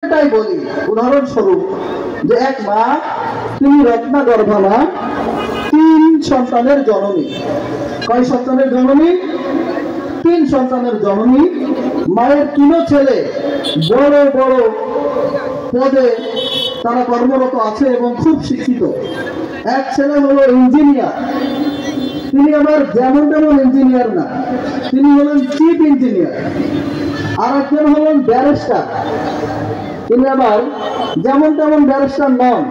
তাই বলি উদাহরণস্বরূপ যে এক মা, তিনি রত্নাগর্ভা মা, 3 সন্তানের জননী। কয় সন্তানের জননী? 3 সন্তানের জননী। মায়ের 3 ছেলে বড় বড় পদে তারা কর্মরত আছে এবং খুব শিক্ষিত। এক ছেলে হলো ইঞ্জিনিয়ার, তিনি আবার যেমন তেমন ইঞ্জিনিয়ার না, তিনি হলেন চিফ ইঞ্জিনিয়ার। আর একজন হলেন ব্যারিস্টার, তিনি আবার যেমন তেমন ব্যারিস্টার নন,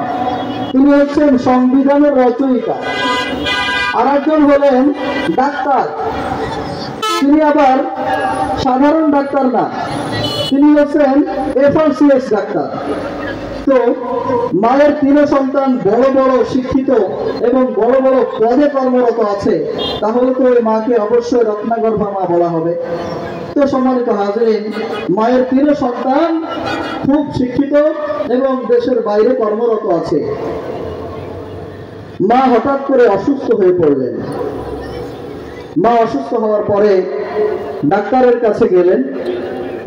তিনি হচ্ছেন সংবিধানের রচয়িতা। আর একজন হলেন ডাক্তার, তিনি আবার সাধারণ ডাক্তার না, তিনি হচ্ছেন FRCS ডাক্তার। তো মায়ের 3 সন্তান বড় বড় শিক্ষিত এবং বড় বড় পদে কর্মরত আছে, তাহলে তো ওই মাকে অবশ্যই রত্নাগর্ভা মা বলা হবে। তো সম্মানিত হাজেরিন, মায়ের 3 সন্তান খুব শিক্ষিত এবং দেশের বাইরে কর্মরত আছে। মা হঠাৎ করে অসুস্থ হয়ে পড়লেন। মা অসুস্থ হওয়ার পরে ডাক্তারের কাছে গেলেন।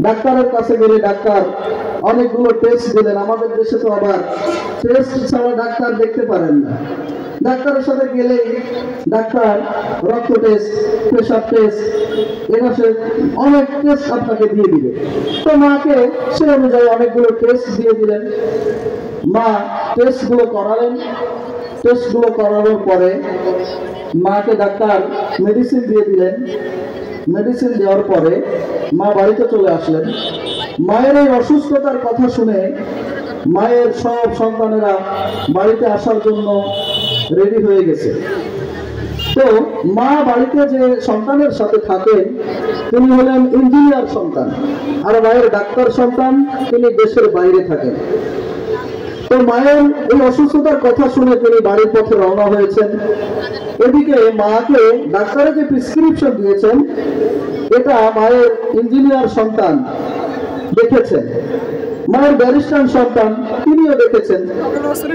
ডাক্তারের কাছে গেলে ডাক্তার অনেকগুলো টেস্ট দিলেন। আমাদের দেশে তো আবার টেস্ট ছাড়া ডাক্তার দেখতে পারেন না। ডাক্তারের সাথে গেলে ডাক্তার রক্ত টেস্ট, প্রেশার টেস্ট, এভাবে অনেক টেস্ট আপনাকে দিয়ে দিবে। তো মাকে সে অনুযায়ী অনেকগুলো টেস্ট দিয়ে দিলেন। মা টেস্টগুলো করালেন। টেস্টগুলো করানোর পরে মাকে ডাক্তার মেডিসিন দিয়ে দিলেন। মেডিসিন দেওয়ার পরে মা বাড়িতে চলে আসলেন। মায়ের এই অসুস্থতার কথা শুনে মায়ের সব সন্তানেরা বাড়িতে আসার জন্য রেডি হয়ে গেছে। তো মা বাড়িতে যে সন্তানের সাথে থাকেন তিনি হলেন ইঞ্জিনিয়ার সন্তান, আর মায়ের ডাক্তার সন্তান, তিনি দেশের বাইরে থাকেন। তো মায়ের এই অসুস্থতার কথা শুনে তিনি বাড়ির পথে রওনা হয়েছেন। এদিকে মাকে ডাক্তারে যে প্রেসক্রিপশন দিয়েছেন এটা মায়ের ইঞ্জিনিয়ার সন্তান দেখেছেন, মায়ের ব্যারিস্টার সন্তান তিনিও দেখেছেন।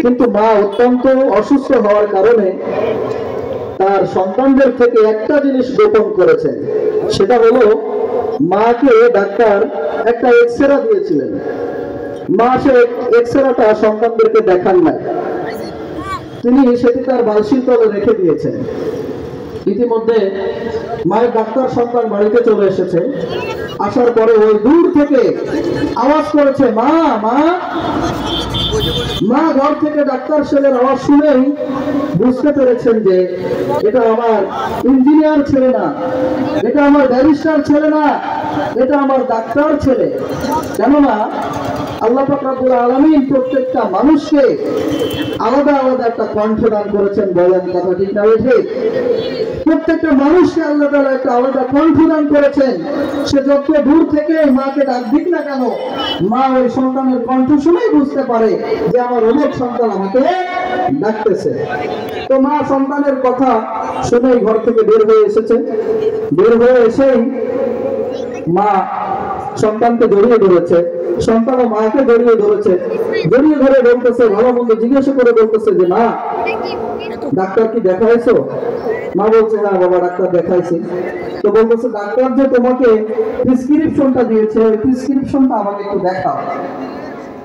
কিন্তু মা অত্যন্ত অসুস্থ হওয়ার কারণে তার সন্তানদের থেকে একটা জিনিস গোপন করেছেন। সেটা হলো মাকে ডাক্তার একটা এক্সরে দিয়েছিলেন। মা সে এক্সরেটা সন্তানদেরকে দেখান নাই, তিনি সেটি তার বালসির তলে রেখে দিয়েছেন। ইতিমধ্যে মায়ের ডাক্তার সন্তান বাড়িতে চলে এসেছে। আসার পরে ওই দূর থেকে আওয়াজ করেছে, মা মা মা। ঘর থেকে ডাক্তার ছেলের আওয়াজ শুনেই বুঝতে পেরেছেন যে এটা আমার ইঞ্জিনিয়ার ছেলে না, এটা আমার ব্যারিস্টার ছেলে না, এটা আমার ডাক্তার ছেলে। কেননা আল্লাহ পাক রব্বুল আলামিন প্রত্যেকটা মানুষকে আলাদা আলাদা একটা কণ্ঠ দান করেছেন। বলেন কথা ঠিক না ঠিক? প্রত্যেকটা মানুষকে আল্লাহ তাআলা একটা আলাদা কণ্ঠ দান করেছেন। সে যত দূর থেকে মাকে ডাক দিক না কেন, মা ওই সন্তানের কণ্ঠ শুনেই বুঝতে পারে যে আমার অমুক সন্তান আমাকে ডাকতেছে। তো মা সন্তানের কথা শুনেই ঘর থেকে বের হয়ে এসেছে। বের হয়ে এসেই মা সন্তানকে জড়িয়ে ধরেছে, সন্তান মাকে জড়িয়ে ধরেছে। জড়িয়ে ধরে বলতেছে, ভালো মন্দ জিজ্ঞাসা করে বলতেছে যে মা ডাক্তার কি দেখাইছো? মা বলছে হ্যাঁ বাবা ডাক্তার দেখাইছি। তো বলতেছে ডাক্তার যে তোমাকে প্রেসক্রিপশনটা দিয়েছে ওই প্রেসক্রিপশনটা আমাকে একটু দেখাও।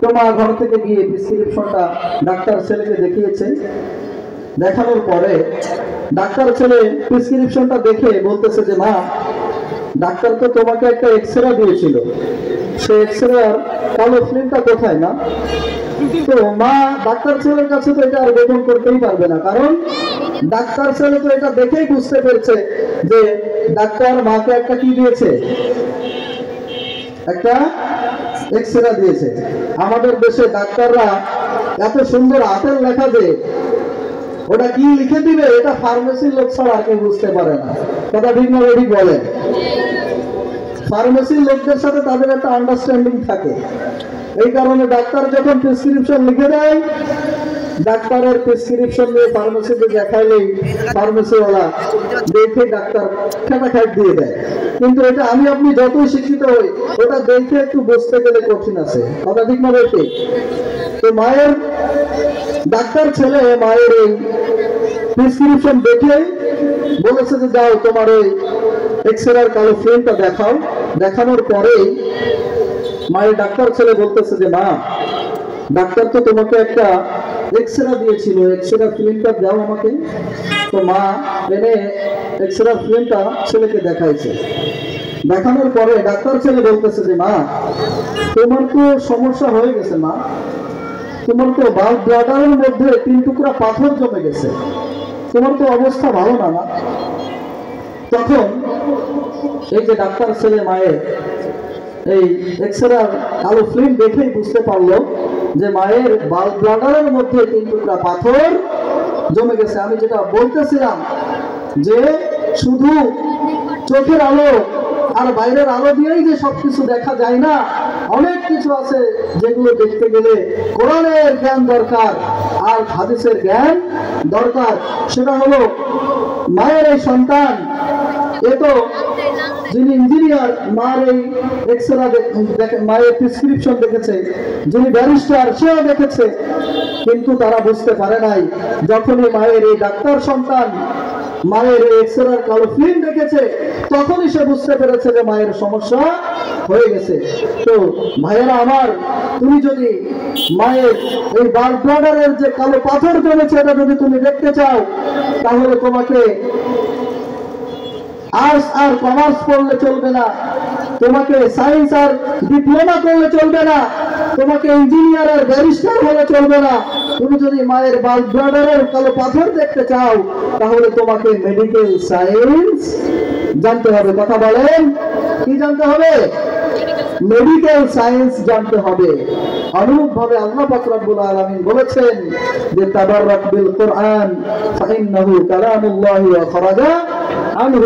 তো মা ঘর থেকে গিয়ে প্রেসক্রিপশনটা ডাক্তার ছেলেকে দেখিয়েছে। দেখানোর পরে ডাক্তার ছেলে প্রেসক্রিপশনটা দেখে বলতেছে যে মা ডাক্তার তো তোমাকে একটা এক্সরে দিয়েছিল, সেই এক্সরের কালো ফিল্মটা কোথায় না? তো মা ডাক্তার ছেলের কাছে তো এটা আর গোপন করতেই পারবে না, কারণ ডাক্তার ছেলে তো এটা দেখেই বুঝতে পেরেছে যে ডাক্তার মাকে একটা কি দিয়েছে, একটা এক্সরে দিয়েছে। আমাদের দেশে ডাক্তাররা এত সুন্দর হাতের লেখা যে ওটা কি লিখে দিবে এটা ফার্মেসির লোক ছাড়া আর কেউ বুঝতে পারে না। কথা ঠিক না ঠিক বলেন? ফার্মেসির লোকদের সাথে তাদের একটা আন্ডারস্ট্যান্ডিং থাকে। এই কারণে ডাক্তার যখন প্রেসক্রিপশন লিখে দেয়, ডাক্তারের প্রেসক্রিপশন নিয়ে ফার্মেসিতে দেখাইলেই ফার্মেসিওয়ালা দেখে ডাক্তার খাটাখাট দিয়ে দেয়। কিন্তু এটা আমি আপনি যতই শিক্ষিত হই ওটা দেখে একটু বুঝতে গেলে কঠিন আছে। কথা ঠিক না ঠিক? তো মায়ের ডাক্তার ছেলে মায়ের এই প্রেসক্রিপশন দেখে বলেছে যে যাও তোমার ওই এক্সরের কালো ফিল্মটা দেখাও। দেখানোর পরেই মায়ের ডাক্তার ছেলে বলতেছে যে মা, ডাক্তার তো তোমাকে একটা এক্সরে দিয়েছিল, এক্সরে ফিল্মটা দাও আমাকে। তো মা এনে এক্সরে ফিল্মটা ছেলেকে দেখাইছে। দেখানোর পরে ডাক্তার ছেলে বলতেছে যে মা, তোমার তো সমস্যা হয়ে গেছে মা, তোমার তো ব্লাডারের মধ্যে 3 টুকরা পাথর জমে গেছে, তোমার তো অবস্থা ভালো না মা। তখন এই যে ডাক্তার ছেলে মায়ের এই এক্সরে কালো ফিল্ম দেখেই বুঝতে পারলো যে মায়ের ব্লাডারের মধ্যে 3 টুকরা পাথর জমে গেছে। আমি যেটা বলতেছিলাম যে শুধু চোখের আলো আর বাইরের আলো দিয়েই যে সবকিছু দেখা যায় না, অনেক কিছু আছে যেগুলো দেখতে গেলে কোরআনের জ্ঞান দরকার আর হাদিসের জ্ঞান দরকার। সেটা হলো মায়ের এই সন্তান, এ তো যিনি ইঞ্জিনিয়ার মার এই এক্সরে মায়ের প্রেসক্রিপশন দেখেছে, যিনি ব্যারিস্টার সেও দেখেছে, কিন্তু তারা বুঝতে পারে নাই যখনই মায়ের এই ডাক্তার সন্তান মায়ের এই এক্সরের কালো ফিল্ম দেখেছে তখনই সে বুঝতে পেরেছে যে মায়ের সমস্যা হয়ে গেছে। তো ভাইয়েরা আমার, তুমি যদি মায়ের এই ব্লাডারের যে কালো পাথর জমেছে এটা যদি তুমি দেখতে চাও, তাহলে তোমাকে আর্টস আর কমার্স পড়লে চলবে না, তোমাকে সায়েন্স আর ডিপ্লোমা করলে চলবে না, তোমাকে ইঞ্জিনিয়ার আর ব্যারিস্টার হলে চলবে না। তুমি যদি মায়ের ব্লাডারের কালো পাথর দেখতে চাও তাহলে তোমাকে মেডিকেল সায়েন্স জানতে হবে। কথা বলেন, কি জানতে হবে? মেডিকেল সায়েন্স জানতে হবে। অনুরূপভাবে আল্লাহ পাক রব্বুল আলামিন বলেছেন যে তাবাররাক বিল কুরআন ফাইন্নাহু কালামুল্লাহি ওয়া খরাজা আনহু